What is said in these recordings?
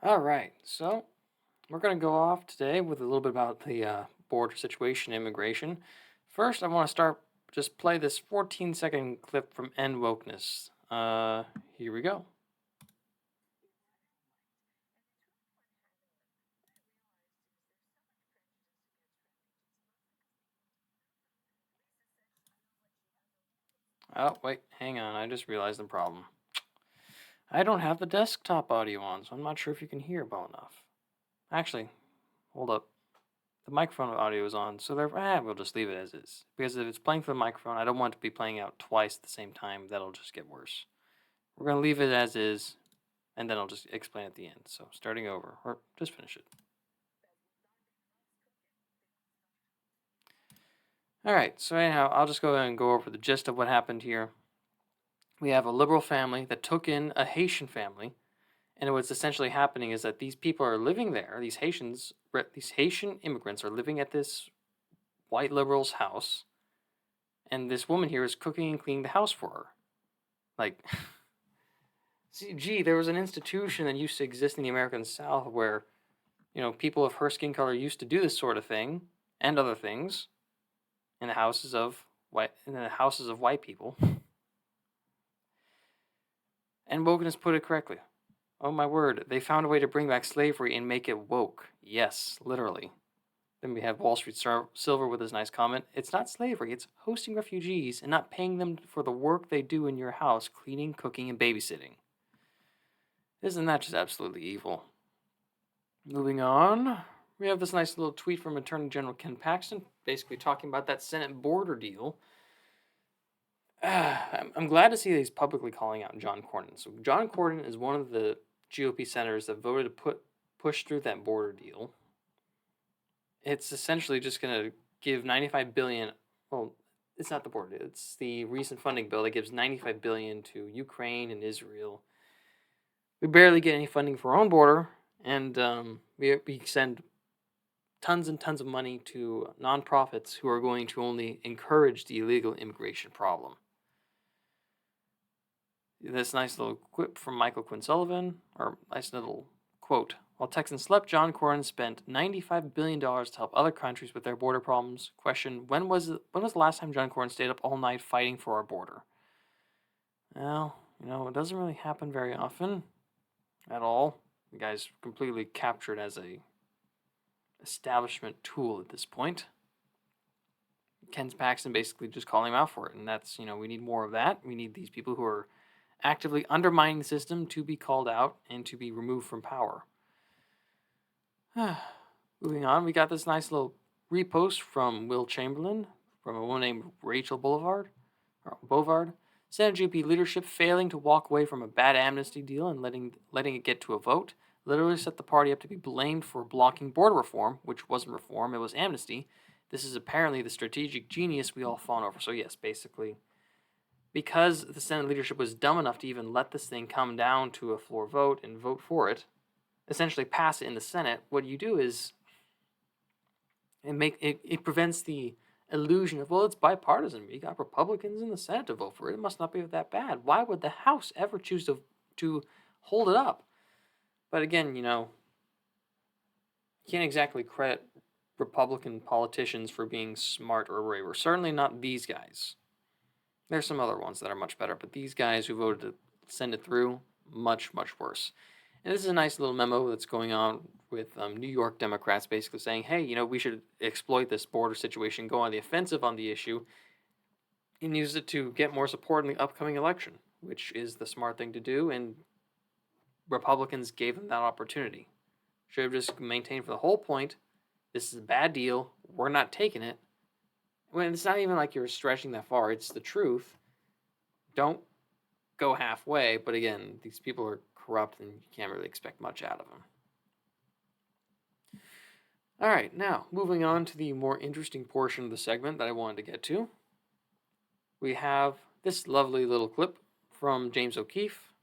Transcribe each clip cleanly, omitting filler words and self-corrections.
All right, so we're going to go off today with a little bit about the border situation, immigration. First, I want to start just play this 14-second clip from End Wokeness. Here we go. Oh, wait, hang on. I just realized the problem. I don't have the desktop audio on, so I'm not sure if you can hear well enough. Actually, hold up. The microphone audio is on, so we'll just leave it as is. Because if it's playing for the microphone, I don't want it to be playing out twice at the same time. That'll just get worse. We're going to leave it as is, and then I'll just explain at the end. So starting over, or just finish it. All right, so anyhow, I'll just go ahead and go over the gist of what happened here. We have a liberal family that took in a Haitian family, and what's essentially happening is that these people are living there. These Haitian immigrants are living at this white liberal's house, and this woman here is cooking and cleaning the house for her. Like, see, gee, there was an institution that used to exist in the American South where, people of her skin color used to do this sort of thing and other things in the houses of white people. And Wokeness put it correctly. Oh my word, they found a way to bring back slavery and make it woke. Yes, literally. Then we have Wall Street Silver with his nice comment. It's not slavery, it's hosting refugees and not paying them for the work they do in your house, cleaning, cooking, and babysitting. Isn't that just absolutely evil? Moving on, we have this nice little tweet from Attorney General Ken Paxton, basically talking about that Senate border deal. I'm glad to see that he's publicly calling out John Cornyn. So John Cornyn is one of the GOP senators that voted to push through that border deal. It's essentially just going to give 95 billion. Well, it's not the border. It's the recent funding bill that gives 95 billion to Ukraine and Israel. We barely get any funding for our own border, and we send tons and tons of money to nonprofits who are going to only encourage the illegal immigration problem. This nice little quip from Michael Quinn Sullivan, or nice little quote. While Texans slept, John Cornyn spent $95 billion to help other countries with their border problems. Question, when was the last time John Cornyn stayed up all night fighting for our border? Well, it doesn't really happen very often at all. The guy's completely captured as a establishment tool at this point. Ken Paxton basically just calling him out for it, and that's, we need more of that. We need these people who are actively undermining the system to be called out and to be removed from power. Moving on, we got this nice little repost from Will Chamberlain from a woman named Rachel Bovard. Senate GP leadership failing to walk away from a bad amnesty deal and letting it get to a vote literally set the party up to be blamed for blocking border reform, which wasn't reform, it was amnesty. This is apparently the strategic genius we all fawn over. So yes, basically, because the Senate leadership was dumb enough to even let this thing come down to a floor vote and vote for it, essentially pass it in the Senate, what you do is it prevents the illusion of, well, it's bipartisan. We got Republicans in the Senate to vote for it. It must not be that bad. Why would the House ever choose to hold it up? But again, you can't exactly credit Republican politicians for being smart or braver. Certainly not these guys. There's some other ones that are much better, but these guys who voted to send it through, much, much worse. And this is a nice little memo that's going on with New York Democrats basically saying, hey, we should exploit this border situation, go on the offensive on the issue, and use it to get more support in the upcoming election, which is the smart thing to do, and Republicans gave them that opportunity. Should have just maintained for the whole point, this is a bad deal, we're not taking it. When it's not even like you're stretching that far, it's the truth. Don't go halfway, but again, these people are corrupt and you can't really expect much out of them. All right, now moving on to the more interesting portion of the segment that I wanted to get to. We have this lovely little clip from James O'Keefe,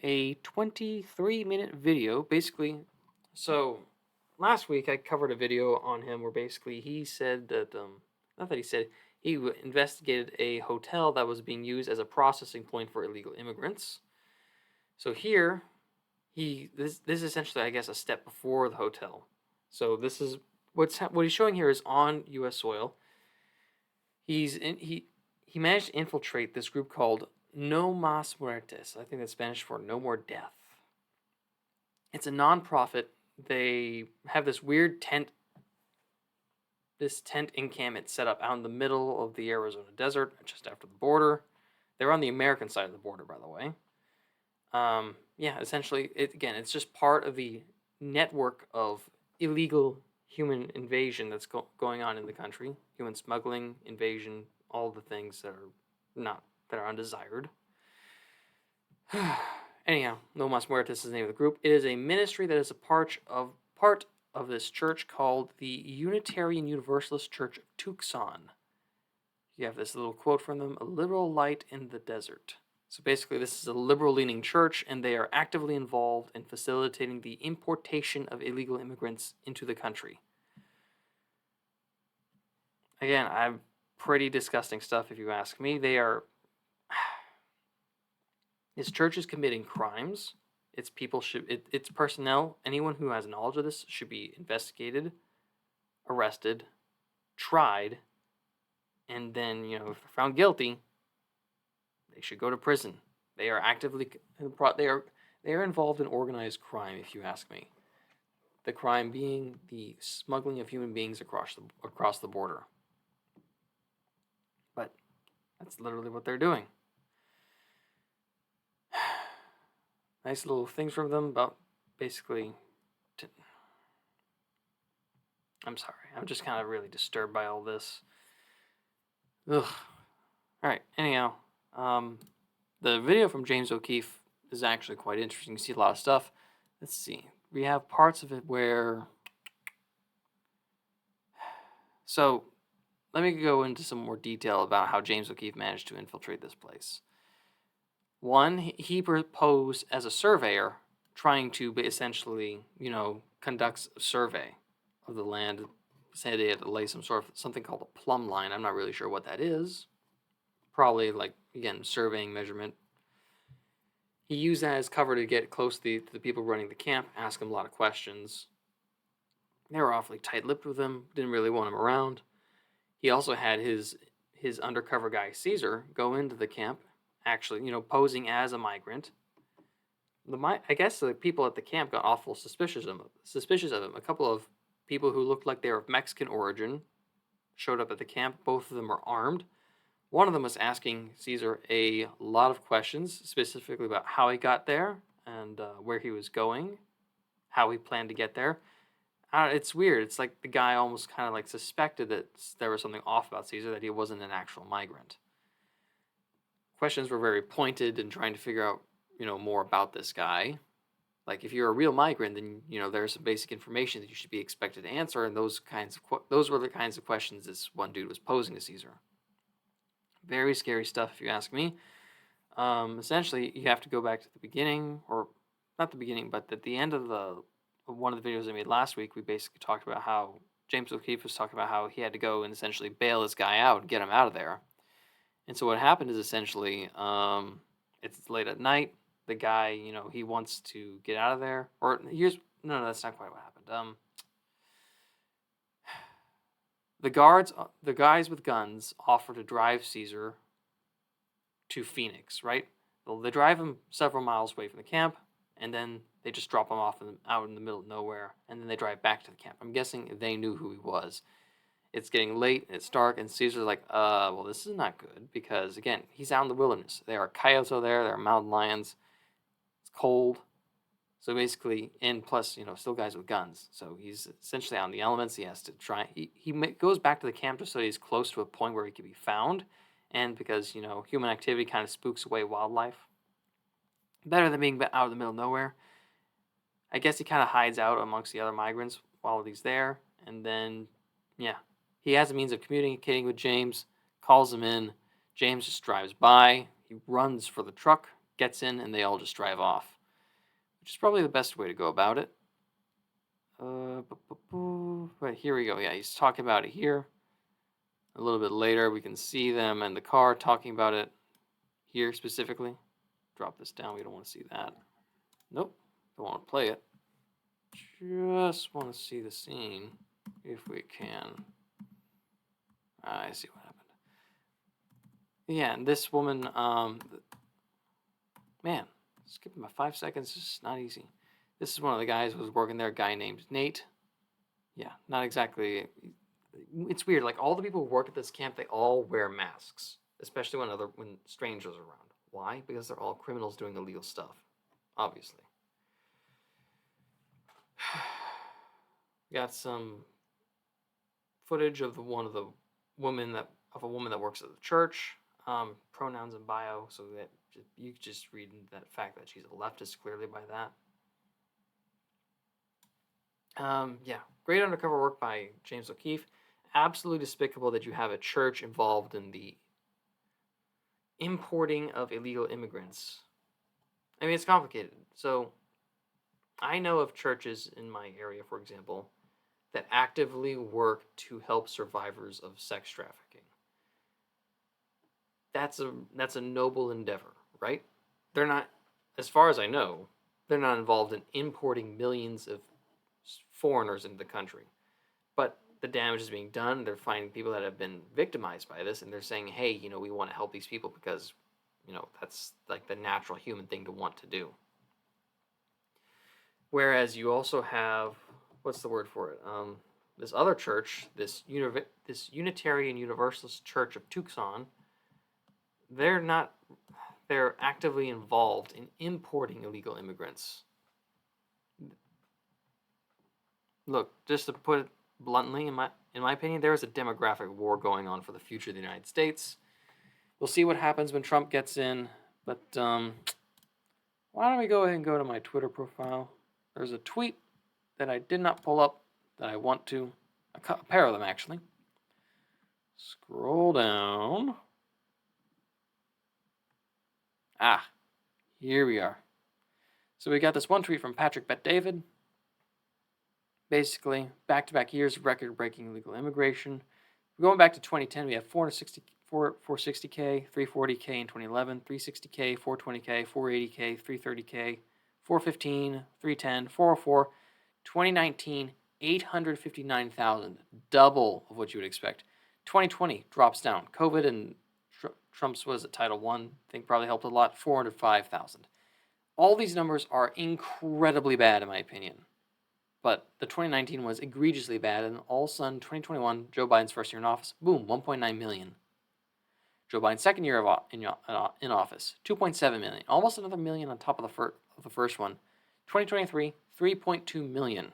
a 23-minute video, basically. So last week I covered a video on him where basically he said that, not that he said, he investigated a hotel that was being used as a processing point for illegal immigrants. So here, this is essentially, I guess, a step before the hotel. So this is what he's showing here is on U.S. soil. He managed to infiltrate this group called No Mas Muertes. I think that's Spanish for no more death. It's a non-profit. They have this weird tent encampment set up out in the middle of the Arizona desert, just after the border. They're on the American side of the border, by the way. Yeah, essentially, it's just part of the network of illegal human invasion that's going on in the country. Human smuggling, invasion, all the things that are undesired. Anyhow, No Mas Muertes is the name of the group. It is a ministry that is a part of this church called the Unitarian Universalist Church of Tucson. You have this little quote from them: "A liberal light in the desert." So basically, this is a liberal-leaning church, and they are actively involved in facilitating the importation of illegal immigrants into the country. Again, I'm pretty disgusting stuff if you ask me. This church is committing crimes. Its personnel, anyone who has knowledge of this should be investigated, arrested, tried, and then, if they're found guilty, they should go to prison. They are involved in organized crime, if you ask me. The crime being the smuggling of human beings across the border. But that's literally what they're doing. Nice little things from them about basically. I'm sorry. I'm just kind of really disturbed by all this. Ugh. All right. Anyhow, the video from James O'Keefe is actually quite interesting. You see a lot of stuff. Let's see. We have parts of it where. So, let me go into some more detail about how James O'Keefe managed to infiltrate this place. One, he proposed as a surveyor, trying to essentially, conduct a survey of the land. Said they had to lay something called a plumb line. I'm not really sure what that is. Probably, surveying measurement. He used that as cover to get close to the people running the camp, ask them a lot of questions. They were awfully tight-lipped with him, didn't really want him around. He also had his undercover guy, Caesar, go into the camp, actually, posing as a migrant. I guess the people at the camp got awful suspicious of him. A couple of people who looked like they were of Mexican origin showed up at the camp. Both of them were armed. One of them was asking Caesar a lot of questions, specifically about how he got there and where he was going, how he planned to get there. It's weird. It's like the guy almost kind of suspected that there was something off about Caesar, that he wasn't an actual migrant. Questions were very pointed and trying to figure out, more about this guy. Like, if you're a real migrant, then, there's some basic information that you should be expected to answer, and those were the kinds of questions this one dude was posing to Caesar. Very scary stuff, if you ask me. Essentially, you have to go back to the beginning, or not the beginning, but at the end of one of the videos I made last week, we basically talked about how James O'Keefe was talking about how he had to go and essentially bail this guy out and get him out of there. And so what happened is essentially, it's late at night. The guy, he wants to get out of there. No, that's not quite what happened. The guys with guns offer to drive Caesar to Phoenix, right? They drive him several miles away from the camp, and then they just drop him off out in the middle of nowhere, and then they drive back to the camp. I'm guessing they knew who he was. It's getting late, it's dark, and Caesar's like, well, this is not good, because, again, he's out in the wilderness. There are coyotes out there are mountain lions. It's cold. So basically, and plus, still guys with guns. So he's essentially out in the elements. He has to try. He goes back to the camp just so he's close to a point where he can be found. And because, human activity kind of spooks away wildlife. Better than being out in the middle of nowhere. I guess he kind of hides out amongst the other migrants while he's there. And then, he has a means of communicating with James, calls him in. James just drives by. He runs for the truck, gets in, and they all just drive off. Which is probably the best way to go about it. Right, here we go. Yeah, he's talking about it here. A little bit later, we can see them in the car talking about it here specifically. Drop this down. We don't want to see that. Nope. Don't want to play it. Just want to see the scene, if we can. I see what happened. Yeah, and this woman, man, skipping by 5 seconds is not easy. This is one of the guys who was working there, a guy named Nate. Yeah, not exactly. It's weird. Like all the people who work at this camp, they all wear masks, especially when strangers are around. Why? Because they're all criminals doing illegal stuff, obviously. Got some footage of a woman that works at the church. Pronouns in bio, so that you could just read that fact that she's a leftist clearly by that. Yeah, great undercover work by James O'Keefe. Absolutely despicable that you have a church involved in the importing of illegal immigrants. I mean, it's complicated. So, I know of churches in my area, for example, that actively work to help survivors of sex trafficking. That's a noble endeavor, right? They're not, as far as I know, they're not involved in importing millions of foreigners into the country. But the damage is being done. They're finding people that have been victimized by this, and they're saying, hey, we want to help these people because, that's like the natural human thing to want to do. Whereas you also have, what's the word for it? This other church, this Unitarian Universalist Church of Tucson, they're actively involved in importing illegal immigrants. Look, just to put it bluntly, in my opinion, there is a demographic war going on for the future of the United States. We'll see what happens when Trump gets in, but why don't we go ahead and go to my Twitter profile? There's a tweet that I did not pull up that I want to, a pair of them actually. Scroll down. Here we are. So we got this one tweet from Patrick Bet-David. Basically, back-to-back years of record-breaking illegal immigration. Going back to 2010, we have 460K, 340K in 2011, 360K, 420K, 480K, 330K, 415, 310, 404. 2019, 859,000, double of what you would expect. 2020 drops down. COVID and Trump's was at Title I, I think probably helped a lot, 405,000. All these numbers are incredibly bad in my opinion. But the 2019 was egregiously bad, and all of a sudden, 2021, Joe Biden's first year in office, boom, 1.9 million. Joe Biden's second year in office, 2.7 million, almost another million on top of the first one. 2023, 3.2 million.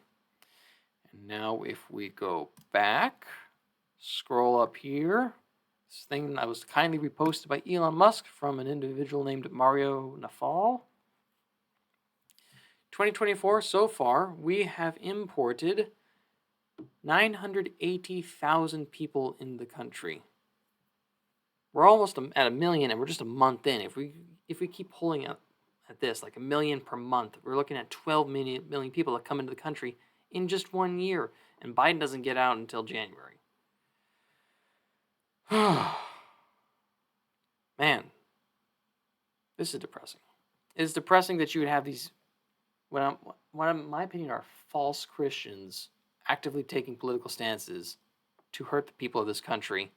And now if we go back, scroll up here, this thing that was kindly reposted by Elon Musk from an individual named Mario Nafal. 2024, so far, we have imported 980,000 people in the country. We're almost at a million, and we're just a month in. If we keep pulling at this, like a million per month, we're looking at 12 million people that come into the country in just 1 year, and Biden doesn't get out until January. Man, this is depressing. It's depressing that you would have these, what in my opinion are false Christians actively taking political stances to hurt the people of this country,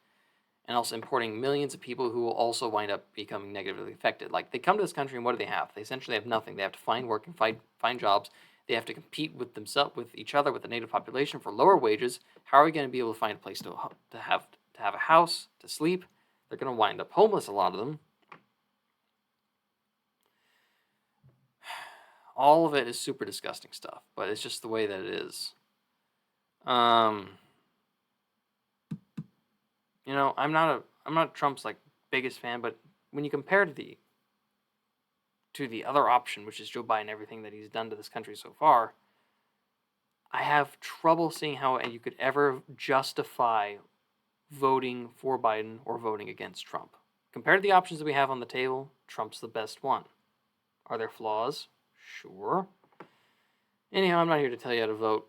and also importing millions of people who will also wind up becoming negatively affected. Like, they come to this country and what do they have? They essentially have nothing. They have to find work and find jobs. They have to compete with themselves, with each other, with the native population for lower wages. How are we going to be able to find a place to have a house, to sleep? They're going to wind up homeless, a lot of them. All of it is super disgusting stuff, but it's just the way that it is. I'm not Trump's biggest fan, but when you compare to the other option, which is Joe Biden, everything that he's done to this country so far, I have trouble seeing how you could ever justify voting for Biden or voting against Trump. Compared to the options that we have on the table, Trump's the best one. Are there flaws? Sure. Anyhow, I'm not here to tell you how to vote.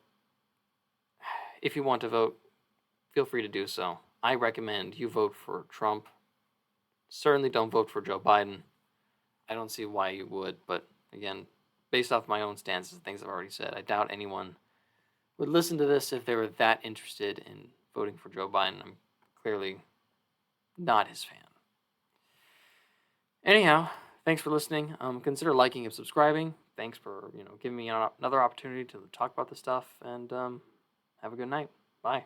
If you want to vote, feel free to do so. I recommend you vote for Trump. Certainly don't vote for Joe Biden. I don't see why you would, but again, based off my own stances and things I've already said, I doubt anyone would listen to this if they were that interested in voting for Joe Biden. I'm clearly not his fan. Anyhow, thanks for listening. Consider liking and subscribing. Thanks for giving me another opportunity to talk about this stuff. And have a good night. Bye.